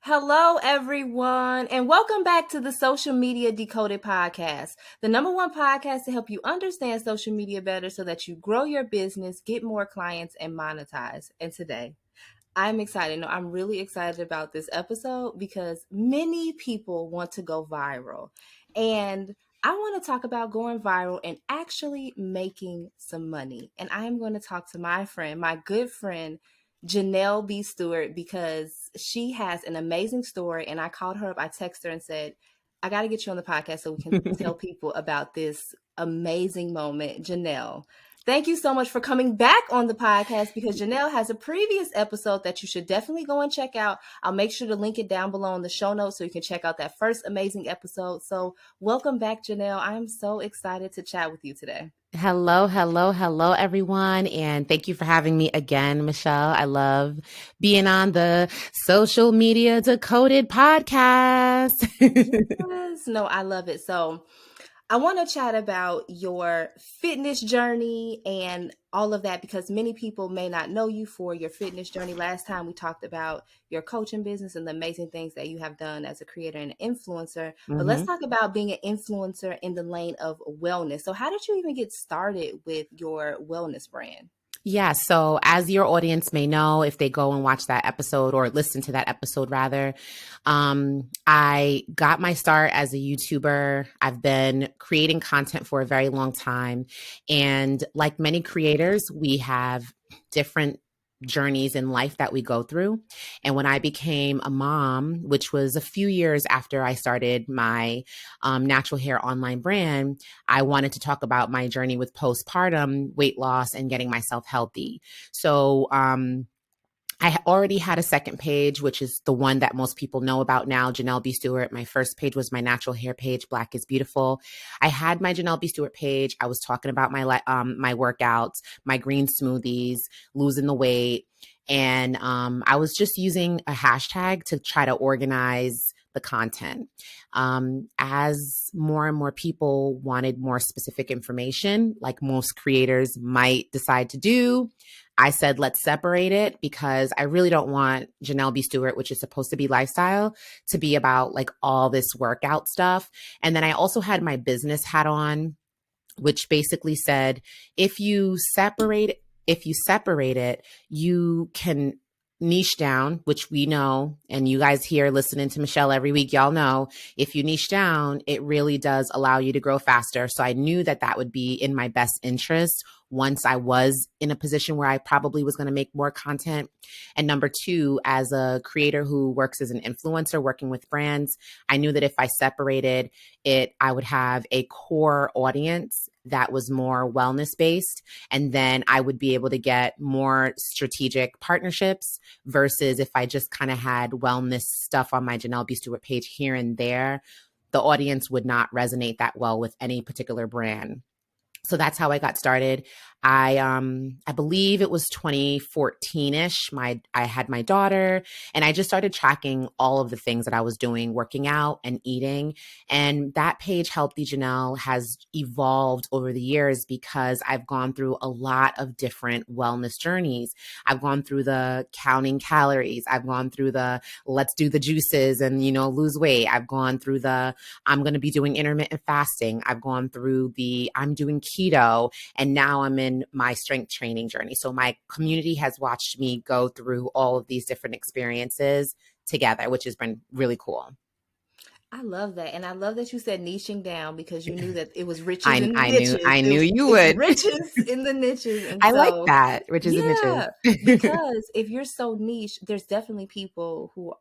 Hello, everyone, and welcome back to the Social Media Decoded podcast, the number one podcast to help you understand social media better so that you grow your business, get more clients, and monetize. And today, I'm excited. No, I'm really excited about this episode because many people want to go viral. And I want to talk about going viral and actually making some money. And I am going to talk to my friend, my good friend, Jenell B. Stewart, because she has an amazing story. And I called her up, I texted her and said, I got to get you on the podcast so we can tell people about this amazing moment. Jenell, thank you so much for coming back on the podcast because Jenell has a previous episode that you should definitely go and check out. I'll make sure to link it down below in the show notes so you can check out that first amazing episode. So welcome back, Jenell. I'm so excited to chat with you today. Hello, everyone. And thank you for having me again, Michelle. I love being on the Social Media Decoded podcast. Yes, no, I love it. So I want to chat about your fitness journey and all of that because many people may not know you for your fitness journey. Last time we talked about your coaching business and the amazing things that you have done as a creator and an influencer. But let's talk about being an influencer in the lane of wellness. So how did you even get started with your wellness brand? Yeah. So as your audience may know, if they go and watch that episode or listen to that episode rather, I got my start as a YouTuber. I've been creating content for a very long time. And like many creators, we have different journeys in life that we go through. And when I became a mom, which was a few years after I started my natural hair online brand, I wanted to talk about my journey with postpartum weight loss and getting myself healthy. So, I already had a second page, which is the one that most people know about now, Jenell B. Stewart. My first page was my natural hair page, Black is Beautiful. I had my Jenell B. Stewart page. I was talking about my workouts, my green smoothies, losing the weight. And I was just using a hashtag to try to organize the content. As more and more people wanted more specific information, like most creators might decide to do, I said, let's separate it because I really don't want Jenell B. Stewart, which is supposed to be lifestyle, to be about like all this workout stuff. And then I also had my business hat on, which basically said, if you separate it, you can niche down, which we know, and you guys here listening to Michelle every week, y'all know, if you niche down, it really does allow you to grow faster. So I knew that that would be in my best interest once I was in a position where I probably was going to make more content. And number two, as a creator who works as an influencer working with brands, I knew that if I separated it, I would have a core audience that was more wellness based. And then I would be able to get more strategic partnerships versus if I just kind of had wellness stuff on my Jenell B. Stewart page here and there, the audience would not resonate that well with any particular brand. So that's how I got started. I believe it was 2014-ish. I had my daughter and I just started tracking all of the things that I was doing, working out and eating. And that page, Healthy Jenell, has evolved over the years because I've gone through a lot of different wellness journeys. I've gone through the counting calories. I've gone through the let's do the juices and, lose weight. I've gone through the I'm going to be doing intermittent fasting. I've gone through the I'm doing keto, and now I'm in my strength training journey. So my community has watched me go through all of these different experiences together, which has been really cool. I love that. And I love that you said niching down because you knew that it was riches in the niches. I knew you It's would. riches in the niches. And I like so, that, riches and niches. yeah, because if you're so niche, there's definitely people who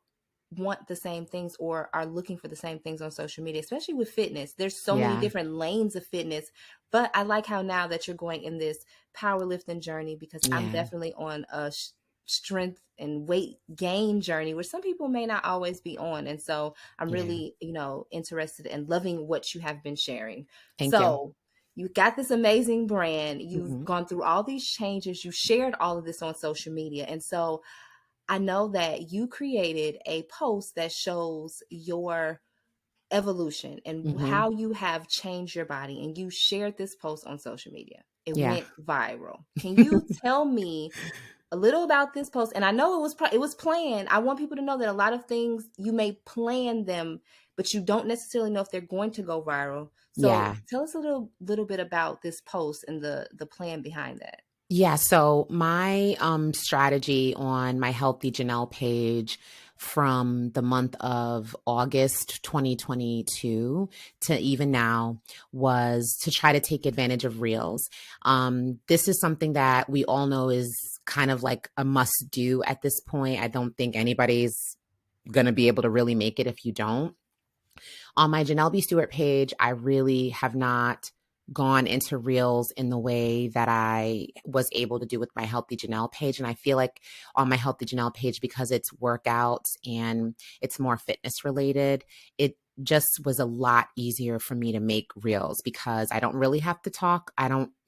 want the same things or are looking for the same things on social media, especially with fitness. There's so many Yeah. different lanes of fitness, but I like how now that you're going in this powerlifting journey because I'm Yeah. definitely on a strength and weight gain journey where some people may not always be on. And so I'm Yeah. really, interested in loving what you have been sharing. Thank you. So you got this amazing brand. You've Mm-hmm. gone through all these changes. You shared all of this on social media. And so I know that you created a post that shows your evolution and Mm-hmm. how you have changed your body. And you shared this post on social media. It Yeah. went viral. Can you tell me a little about this post. And I know it was planned. I want people to know that a lot of things you may plan them, but you don't necessarily know if they're going to go viral. So Yeah. tell us a little bit about this post and the plan behind that. Yeah, so my strategy on my Healthy Jenell page from the month of August 2022 to even now was to try to take advantage of Reels. This is something that we all know is kind of like a must do at this point. I don't think anybody's going to be able to really make it if you don't. On my Jenell B. Stewart page, I really have not gone into Reels in the way that I was able to do with my Healthy Jenell page. And I feel like on my Healthy Jenell page, because it's workouts and it's more fitness related, it just was a lot easier for me to make Reels because I don't really have to talk.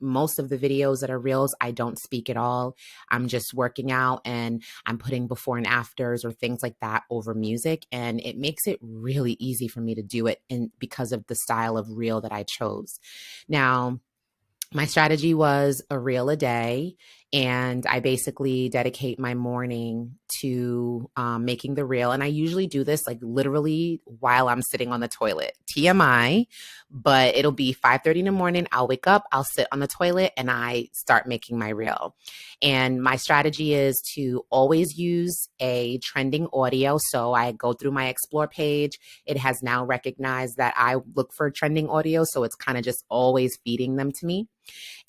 Most of the videos that are Reels, I don't speak at all. I'm just working out and I'm putting before and afters or things like that over music. And it makes it really easy for me to do it because of the style of Reel that I chose. Now, my strategy was a reel a day, and I basically dedicate my morning to making the reel. And I usually do this like literally while I'm sitting on the toilet. TMI, but it'll be 5:30 in the morning. I'll wake up, I'll sit on the toilet, and I start making my reel. And my strategy is to always use a trending audio. So I go through my Explore page. It has now recognized that I look for trending audio, so it's kind of just always feeding them to me.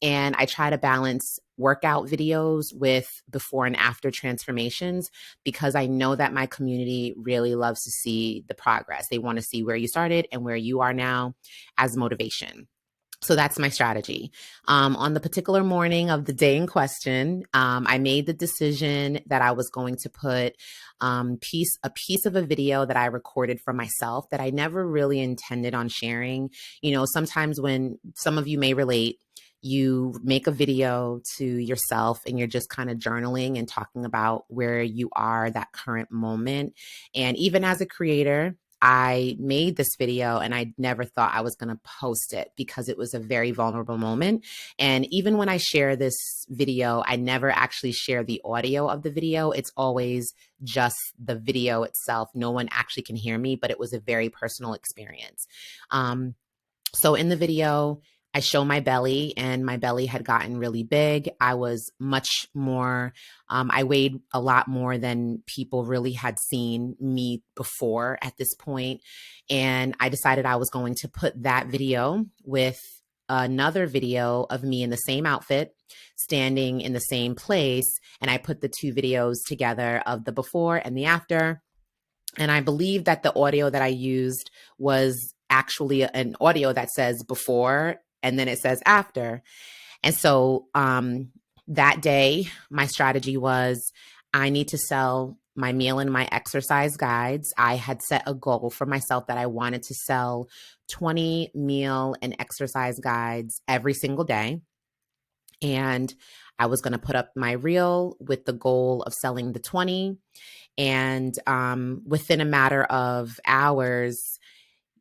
And I try to balance workout videos with before and after transformations because I know that my community really loves to see the progress. They want to see where you started and where you are now as motivation. So that's my strategy. On the particular morning of the day in question, I made the decision that I was going to put a piece of a video that I recorded for myself that I never really intended on sharing. You know, sometimes when some of you may relate, you make a video to yourself and you're just kind of journaling and talking about where you are that current moment. And even as a creator, I made this video and I never thought I was going to post it because it was a very vulnerable moment. And even when I share this video, I never actually share the audio of the video. It's always just the video itself. No one actually can hear me, but it was a very personal experience. So in the video, I show my belly, and my belly had gotten really big. I was much more, I weighed a lot more than people really had seen me before at this point. And I decided I was going to put that video with another video of me in the same outfit, standing in the same place. And I put the two videos together of the before and the after. And I believe that the audio that I used was actually an audio that says before and then it says after. And so that day, my strategy was I need to sell my meal and my exercise guides. I had set a goal for myself that I wanted to sell 20 meal and exercise guides every single day. And I was going to put up my reel with the goal of selling the 20. And within a matter of hours,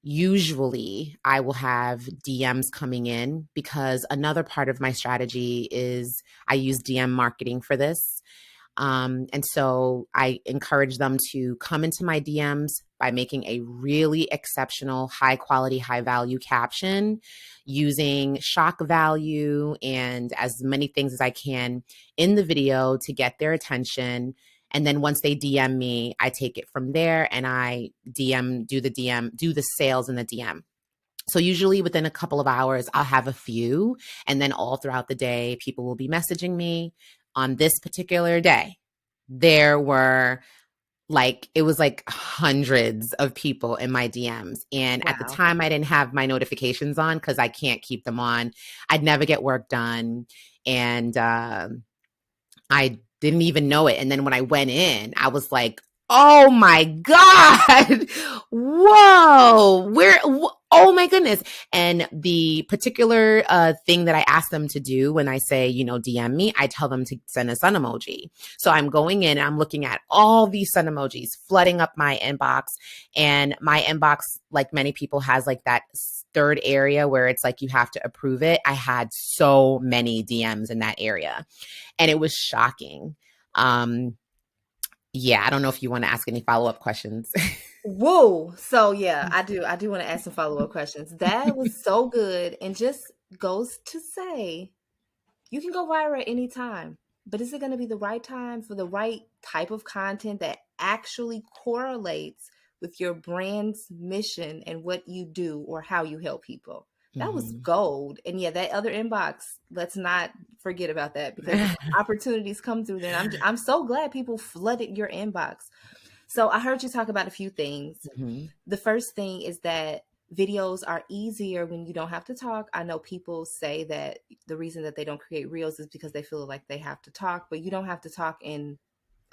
usually I will have DMs coming in because another part of my strategy is I use DM marketing for this. And so I encourage them to come into my DMs by making a really exceptional, high quality, high value caption using shock value and as many things as I can in the video to get their attention. And then once they DM me, I take it from there and I do the sales in the DM. So usually within a couple of hours, I'll have a few. And then all throughout the day, people will be messaging me. On this particular day, there were it was like hundreds of people in my DMs. And at the Wow. time, I didn't have my notifications on because I can't keep them on. I'd never get work done. And I didn't even know it. And then when I went in, I was like, oh my God, whoa, oh my goodness. And the particular thing that I ask them to do when I say, DM me, I tell them to send a sun emoji. So I'm going in and I'm looking at all these sun emojis flooding up my inbox. And my inbox, like many people, has like that third area where it's like you have to approve it. I had so many DMs in that area. And it was shocking Yeah, I don't know if you want to ask any follow-up questions. Whoa. So yeah, I do want to ask some follow-up questions. That was so good and just goes to say you can go viral at any time, but is it going to be the right time for the right type of content that actually correlates with your brand's mission and what you do or how you help people? That was Mhm. gold. And yeah, that other inbox, let's not forget about that because opportunities come through there. And I'm so glad people flooded your inbox. So I heard you talk about a few things. Mhm. The first thing is that videos are easier when you don't have to talk. I know people say that the reason that they don't create reels is because they feel like they have to talk, but you don't have to talk in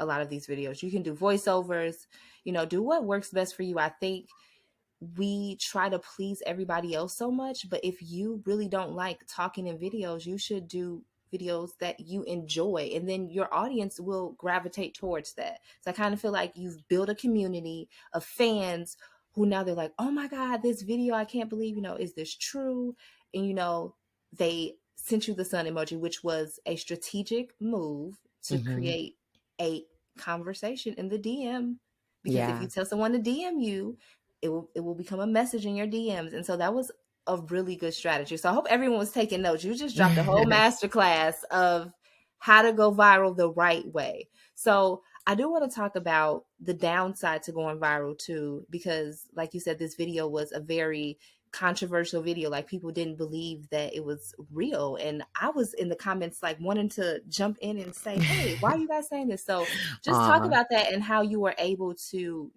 a lot of these videos. You can do voiceovers, do what works best for you. I think we try to please everybody else so much, but if you really don't like talking in videos, you should do videos that you enjoy, and then your audience will gravitate towards that. So I kind of feel like you've built a community of fans who now they're like, oh my god, this video, I can't believe, is this true? And they sent you the sun emoji, which was a strategic move to Mhm. create a conversation in the DM, because if you Yeah. tell someone to DM you, it will become a message in your DMs. And so that was a really good strategy. So I hope everyone was taking notes. You just dropped a whole masterclass of how to go viral the right way. So I do want to talk about the downside to going viral too, because like you said, this video was a very controversial video. Like people didn't believe that it was real. And I was in the comments like wanting to jump in and say, hey, why are you guys saying this? So just talk Aw. about that and how you were able to,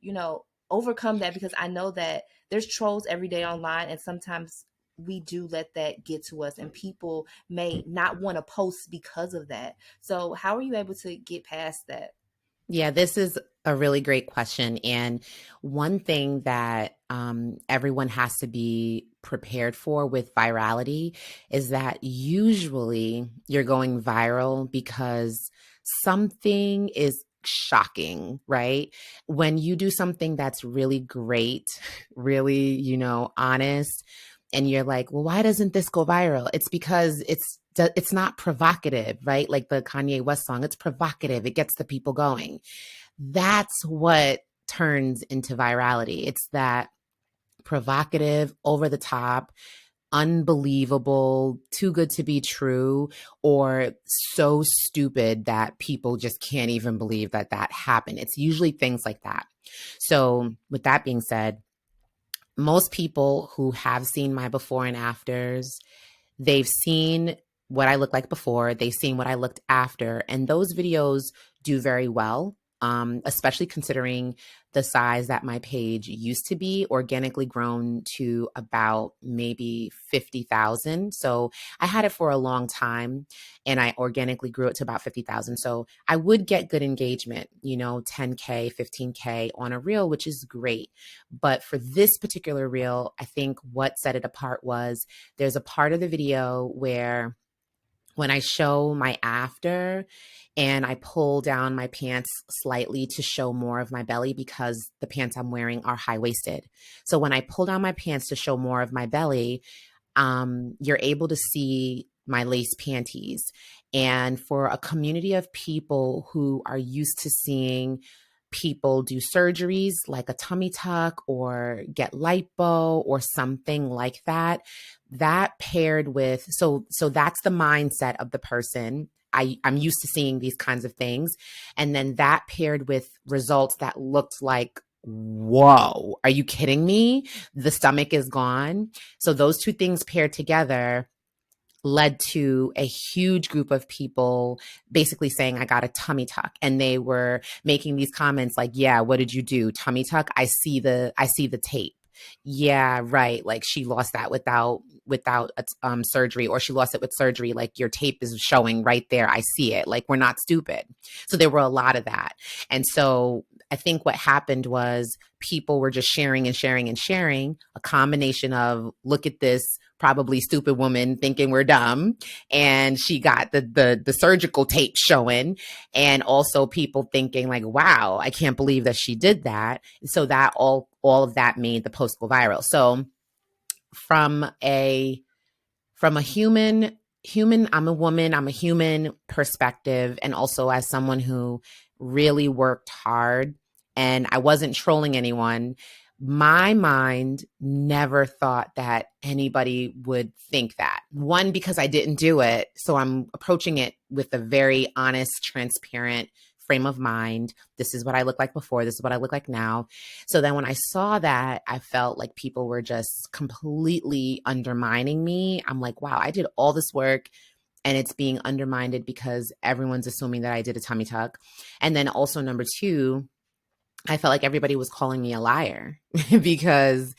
overcome that, because I know that there's trolls every day online, and sometimes we do let that get to us, and people may not want to post because of that. So how are you able to get past that? Yeah, this is a really great question. And one thing that everyone has to be prepared for with virality is that usually you're going viral because something is shocking, right? When you do something that's really great, really, honest, and you're like, well, why doesn't this go viral? It's because it's not provocative, right? Like the Kanye West song, it's provocative. It gets the people going. That's what turns into virality. It's that provocative, over the top, unbelievable, too good to be true, or so stupid that people just can't even believe that that happened. It's usually things like that. So, with that being said, most people who have seen my before and afters, they've seen what I looked like before, they've seen what I looked after, and those videos do very well, especially considering the size that my page used to be, organically grown to about maybe 50,000. So I had it for a long time and I organically grew it to about 50,000. So I would get good engagement, 10K, 15K on a reel, which is great. But for this particular reel, I think what set it apart was there's a part of the video where when I show my after and I pull down my pants slightly to show more of my belly because the pants I'm wearing are high waisted. So when I pull down my pants to show more of my belly, you're able to see my lace panties. And for a community of people who are used to seeing people do surgeries like a tummy tuck or get lipo or something like that, that paired with, so that's the mindset of the person. I'm used to seeing these kinds of things. And then that paired with results that looked like, whoa, are you kidding me? The stomach is gone. So those two things paired together led to a huge group of people basically saying I got a tummy tuck, and they were making these comments like, yeah, what did you do? Tummy tuck? I see the tape. Yeah, right. Like she lost that without surgery, or she lost it with surgery. Like your tape is showing right there. I see it. Like we're not stupid. So there were a lot of that. And so I think what happened was people were just sharing and sharing and sharing, a combination of look at this probably stupid woman thinking we're dumb, and she got the surgical tape showing, and also people thinking like, wow, I can't believe that she did that. So that all of that made the post go viral. So from a from a human I'm a woman, I'm a human perspective, and also as someone who really worked hard and I wasn't trolling anyone, my mind never thought that anybody would think that. One, because I didn't do it. So I'm approaching it with a very honest, transparent frame of mind. This is what I look like before. This is what I look like now. So then when I saw that, I felt like people were just completely undermining me. I'm like, wow, I did all this work and it's being undermined because everyone's assuming that I did a tummy tuck. And then also number two, I felt like everybody was calling me a liar because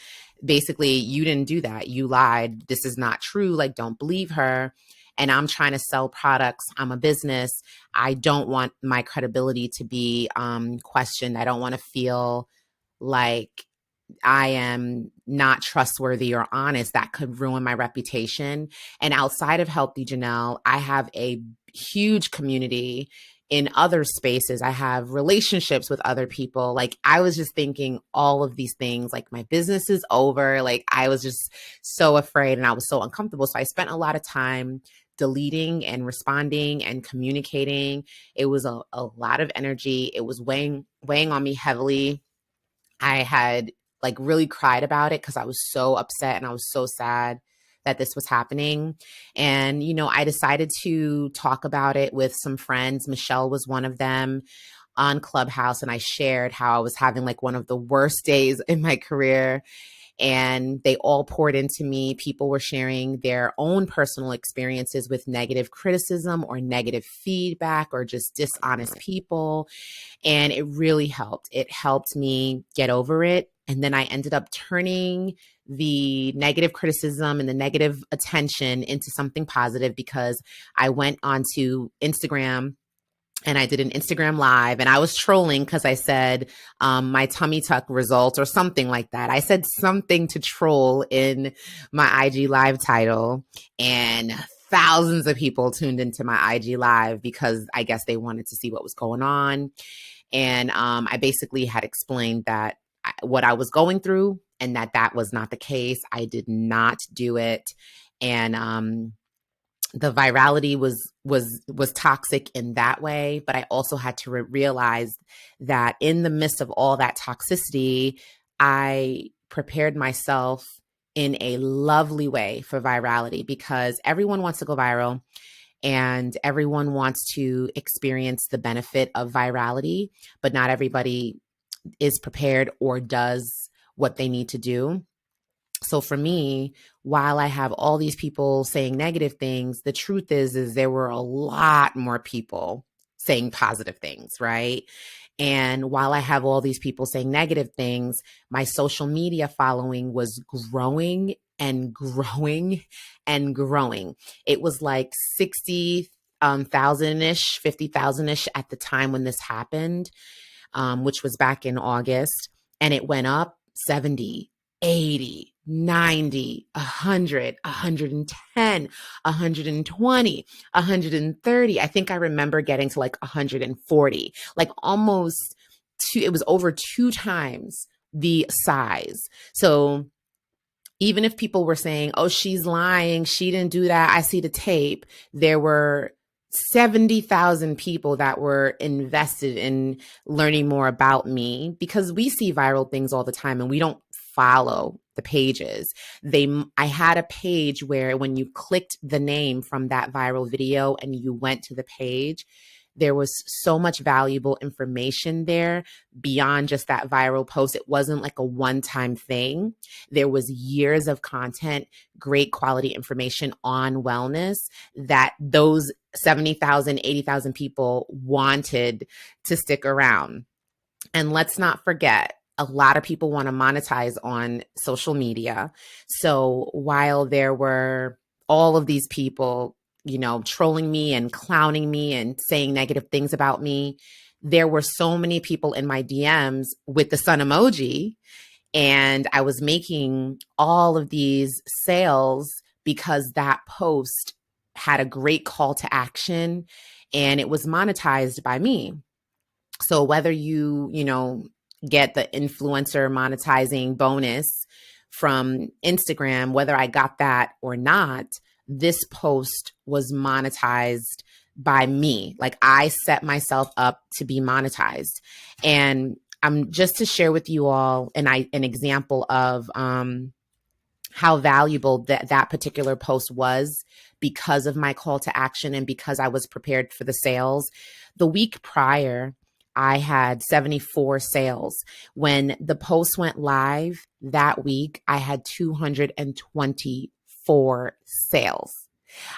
basically you didn't do that. You lied. This is not true. Like, don't believe her. And I'm trying to sell products. I'm a business. I don't want my credibility to be questioned. I don't want to feel like I am not trustworthy or honest. That could ruin my reputation. And outside of Healthy Jenell, I have a huge community in other spaces. I have relationships with other people. Like, I was just thinking all of these things, like my business is over. Like, I was just so afraid and I was so uncomfortable. So I spent a lot of time deleting and responding and communicating. It was a lot of energy. It was weighing on me heavily. I had like really cried about it because I was so upset and I was so sad that this was happening. And, I decided to talk about it with some friends. Michelle was one of them on Clubhouse. And I shared how I was having like one of the worst days in my career. And they all poured into me. People were sharing their own personal experiences with negative criticism or negative feedback or just dishonest people. And it really helped. It helped me get over it. And then I ended up turning the negative criticism and the negative attention into something positive because I went onto Instagram and I did an Instagram live and I was trolling because I said my tummy tuck results or something like that. I said something to troll in my IG live title, and thousands of people tuned into my IG live because I guess they wanted to see what was going on. And I basically had explained that what I was going through and that was not the case. I did not do it. And the virality was toxic in that way, but I also had to realize that in the midst of all that toxicity, I prepared myself in a lovely way for virality because everyone wants to go viral and everyone wants to experience the benefit of virality, but not everybody is prepared or does what they need to do. So for me, while I have all these people saying negative things, the truth is there were a lot more people saying positive things, right? And while I have all these people saying negative things, my social media following was growing and growing and growing. It was like 60 thousand-ish, 50,000-ish at the time when this happened, which was back in August. And it went up 70, 80, 90, 100, 110, 120, 130. I think I remember getting to like 140, like almost two, it was over two times the size. So even if people were saying, oh, she's lying, she didn't do that, I see the tape, there were 70,000 people that were invested in learning more about me because we see viral things all the time and we don't follow the pages. I had a page where when you clicked the name from that viral video and you went to the page, there was so much valuable information there beyond just that viral post. It wasn't like a one-time thing. There was years of content, great quality information on wellness that those 70,000, 80,000 people wanted to stick around. And let's not forget, a lot of people want to monetize on social media. So while there were all of these people, trolling me and clowning me and saying negative things about me, there were so many people in my DMs with the sun emoji. And I was making all of these sales because that post had a great call to action and it was monetized by me. So whether you get the influencer monetizing bonus from Instagram, whether I got that or not, this post was monetized by me. Like I set myself up to be monetized. And just to share with you all an example of how valuable that particular post was because of my call to action and because I was prepared for the sales. The week prior, I had 74 sales. When the post went live that week, I had 224 sales.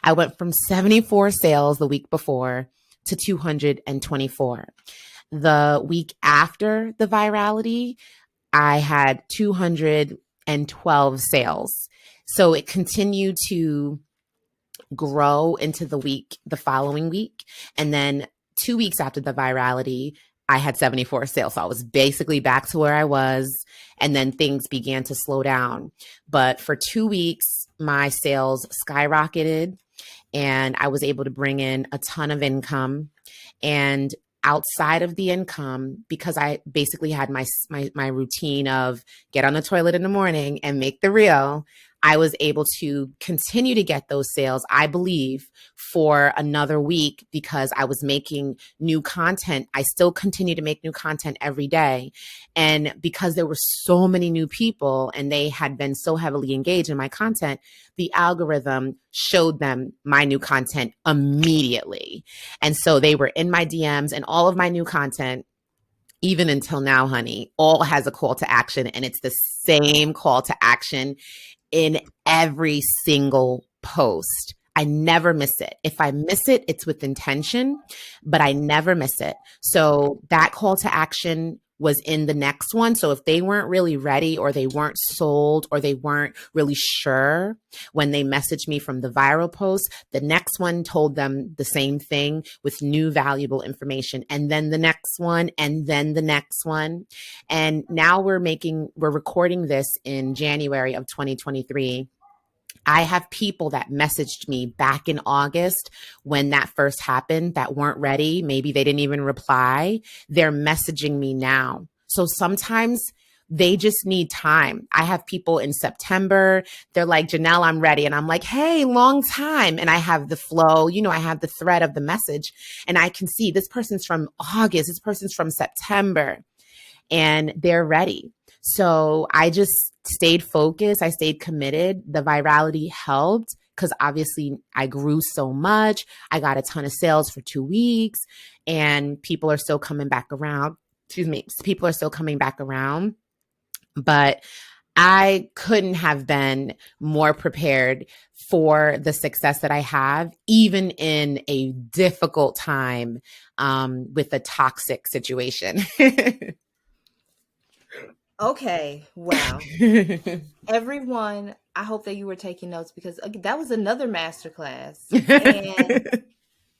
I went from 74 sales the week before to 224. The week after the virality, I had 212 sales. So it continued to grow into the following week. And then 2 weeks after the virality, I had 74 sales. So I was basically back to where I was. And then things began to slow down. But for 2 weeks, my sales skyrocketed and I was able to bring in a ton of income. And outside of the income, because I basically had my routine of get on the toilet in the morning and make the reel, I was able to continue to get those sales, I believe, for another week because I was making new content. I still continue to make new content every day. And because there were so many new people and they had been so heavily engaged in my content, the algorithm showed them my new content immediately. And so they were in my DMs and all of my new content, even until now, honey, all has a call to action. And it's the same call to action in every single post. I never miss it. If I miss it, it's with intention, but I never miss it. So that call to action was in the next one. So if they weren't really ready or they weren't sold or they weren't really sure when they messaged me from the viral post, the next one told them the same thing with new valuable information. And then the next one, and then the next one. And now we're recording this in January of 2023. I have people that messaged me back in August when that first happened that weren't ready. Maybe they didn't even reply. They're messaging me now. So sometimes they just need time. I have people in September. They're like, Jenell, I'm ready. And I'm like, hey, long time. And I have the flow, I have the thread of the message and I can see this person's from August. This person's from September and they're ready. So I just stayed focused. I stayed committed. The virality helped because obviously I grew so much. I got a ton of sales for 2 weeks and people are still coming back around. People are still coming back around. But I couldn't have been more prepared for the success that I have, even in a difficult time with a toxic situation. Okay, wow. Everyone, I hope that you were taking notes because that was another masterclass. And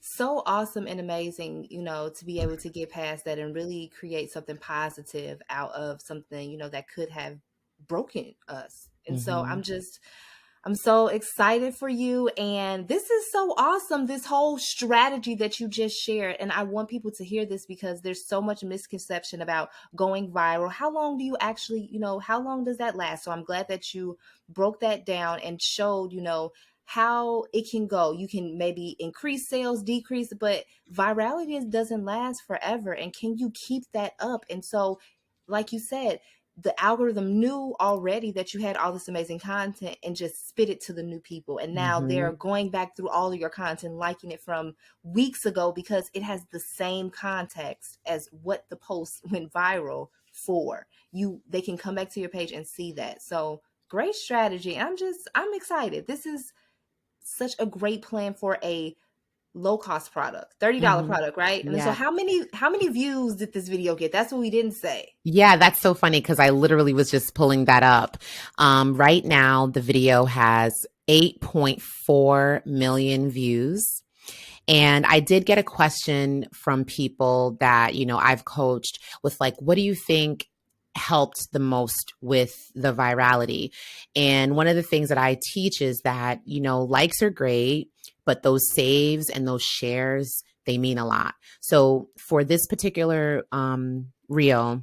so awesome and amazing, to be able to get past that and really create something positive out of something, that could have broken us. And so I'm so excited for you. And this is so awesome, this whole strategy that you just shared. And I want people to hear this because there's so much misconception about going viral. How long do you actually, how long does that last? So I'm glad that you broke that down and showed, how it can go. You can maybe increase sales, decrease, but virality doesn't last forever. And can you keep that up? And so, like you said, the algorithm knew already that you had all this amazing content and just spit it to the new people. And now they're going back through all of your content, liking it from weeks ago because it has the same context as what the post went viral for. They can come back to your page and see that. So great strategy. And I'm excited. This is such a great plan for a low cost product, $30 product, right? And then, so Yeah. how many views did this video get? That's what we didn't say. Yeah, that's so funny because I literally was just pulling that up. Right now, the video has 8.4 million views. And I did get a question from people that, I've coached with like, what do you think helped the most with the virality? And one of the things that I teach is that, likes are great, but those saves and those shares, they mean a lot. So for this particular reel,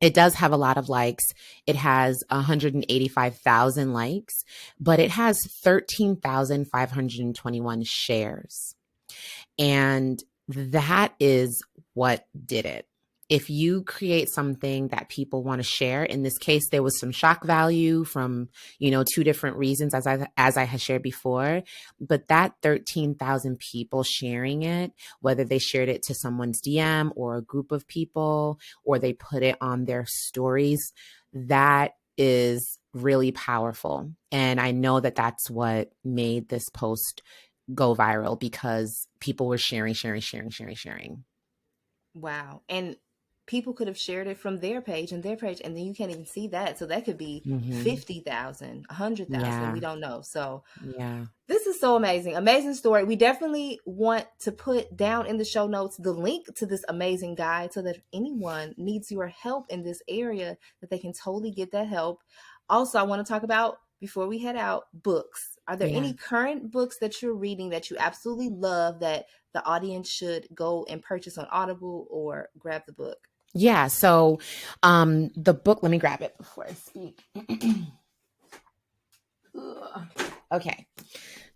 It does have a lot of likes. It has 185,000 likes, but it has 13,521 shares. And that is what did it. If you create something that people want to share, in this case, there was some shock value from, two different reasons, as I had shared before. But that 13,000 people sharing it, whether they shared it to someone's DM or a group of people, or they put it on their stories, that is really powerful. And I know that that's what made this post go viral, because people were sharing. Wow. And people could have shared it from their page and their page, and then you can't even see that. So that could be Mm-hmm. 50,000, 100,000, and we Yeah. don't know. So Yeah. this is so amazing. Amazing story. We definitely want to put down in the show notes the link to this amazing guide so that if anyone needs your help in this area, that they can totally get that help. Also, I want to talk about, before we head out, books. Are there Yeah. any current books that you're reading that you absolutely love that the audience should go and purchase on Audible or grab the book? Yeah. So the book, let me grab it before I speak. Okay.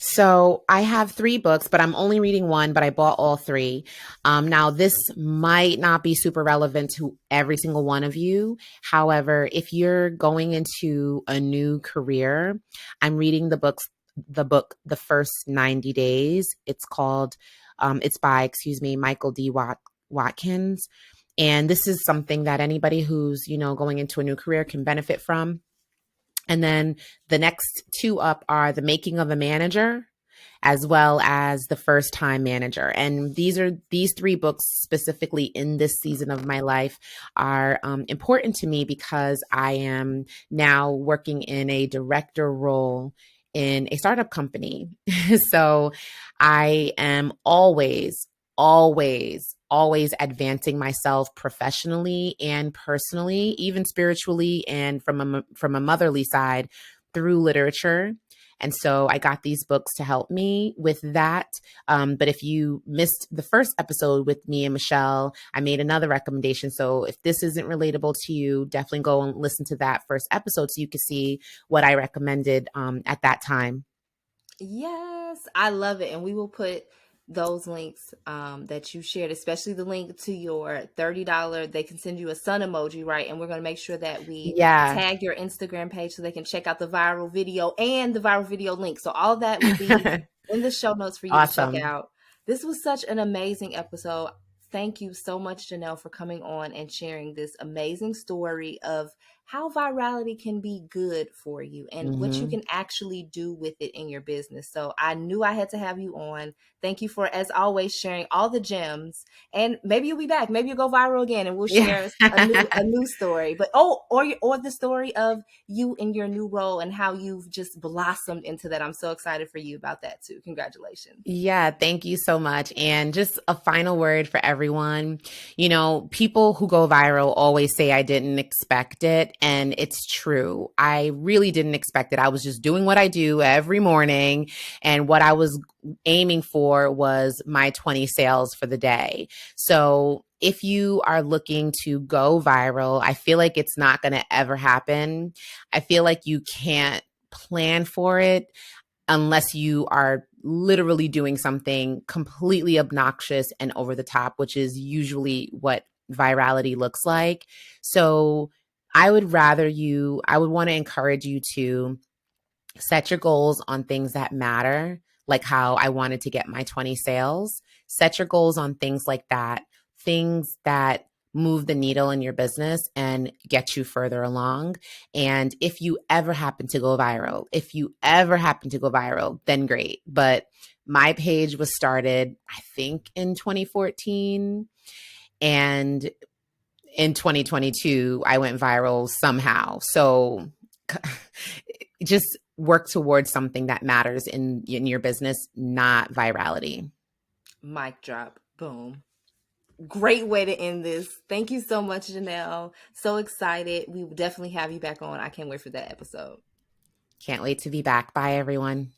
So I have 3 books, but I'm only reading one, but I bought all 3. Now, this might not be super relevant to every single one of you. However, if you're going into a new career, I'm reading the book, The First 90 Days. It's by, Michael D. Watkins. And this is something that anybody who's, going into a new career can benefit from. And then the next 2 up are The Making of a Manager, as well as The First Time Manager. And these 3 books specifically in this season of my life are important to me, because I am now working in a director role in a startup company. So I am always advancing myself professionally and personally, even spiritually, and from a motherly side, through literature. And so I got these books to help me with that. But if you missed the first episode with me and Michelle, I made another recommendation. So if this isn't relatable to you, definitely go and listen to that first episode so you can see what I recommended at that time. Yes, I love it. And we will put those links that you shared, especially the link to your $30. They can send you a sun emoji, right? And we're going to make sure that we Yeah. tag your Instagram page so they can check out the viral video and the viral video link. So all that will be in the show notes for you to check Awesome. out. This was such an amazing episode. Thank you so much, Jenell, for coming on and sharing this amazing story of how virality can be good for you and what you Mm-hmm. can actually do with it in your business. So I knew I had to have you on. Thank you for, as always, sharing all the gems. And maybe you'll be back. Maybe you'll go viral again, and we'll Yeah. share a new story. But or the story of you in your new role and how you've just blossomed into that. I'm so excited for you about that too. Congratulations. Yeah, thank you so much. And just a final word for everyone. People who go viral always say I didn't expect it. And it's true. I really didn't expect it. I was just doing what I do every morning. And what I was aiming for was my 20 sales for the day. So if you are looking to go viral, I feel like it's not going to ever happen. I feel like you can't plan for it unless you are literally doing something completely obnoxious and over the top, which is usually what virality looks like. So I would want to encourage you to set your goals on things that matter, like how I wanted to get my 20 sales. Set your goals on things like that, things that move the needle in your business and get you further along. And if you ever happen to go viral, then great. But my page was started, I think, in 2014. And in 2022, I went viral somehow. So just work towards something that matters in your business, not virality. Mic drop. Boom. Great way to end this. Thank you so much, Jenell. So excited. We will definitely have you back on. I can't wait for that episode. Can't wait to be back. Bye, everyone.